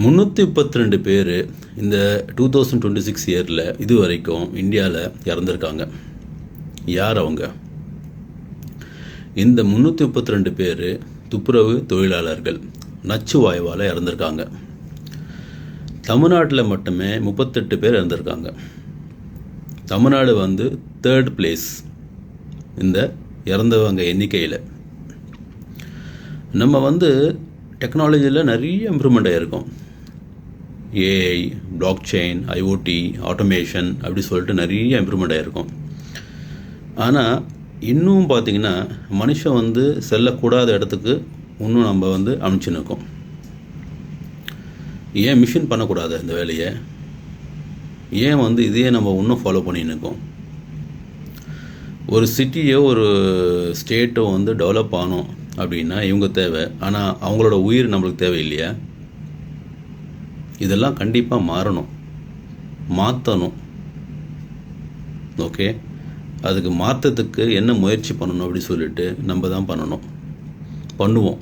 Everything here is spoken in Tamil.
332 பேர் இந்த 2026 இயரில் இது வரைக்கும் இந்தியாவில் இறந்துருக்காங்க. யார் அவங்க? இந்த 332 பேர் துப்புரவு தொழிலாளர்கள் நச்சு வாயுவால் இறந்துருக்காங்க. தமிழ்நாட்டில் மட்டுமே 38 பேர் இறந்துருக்காங்க. தமிழ்நாடு 3rd பிளேஸ் இந்த இறந்தவங்க எண்ணிக்கையில். நம்ம டெக்னாலஜியில் நிறைய இம்ப்ரூவ்மெண்ட் ஆகிருக்கும். AI, block chain, IoT, automation அப்படி சொல்லிட்டு நிறைய இம்ப்ரூவ்மெண்ட் ஆகிருக்கும். ஆனால் இன்னும் பார்த்திங்கன்னா மனுஷன் செல்லக்கூடாத இடத்துக்கு இன்னும் நம்ம அனுப்பிச்சுன்னு இருக்கோம். ஏன் மிஷின் பண்ணக்கூடாது இந்த வேலையை? ஏன் இதையே நம்ம இன்னும் ஃபாலோ பண்ணின்னு இருக்கோம்? ஒரு சிட்டியோ ஒரு ஸ்டேட்டோ டெவலப் ஆகணும் அப்படின்னா இவங்க தேவை. ஆனால் அவங்களோட உயிர் நம்மளுக்கு தேவை இல்லையா? இதெல்லாம் கண்டிப்பாக மாற்றணும். ஓகே, அதுக்கு மாற்றத்துக்கு என்ன முயற்சி பண்ணணும் அப்படி சொல்லிட்டு நம்ம தான் பண்ணுவோம்.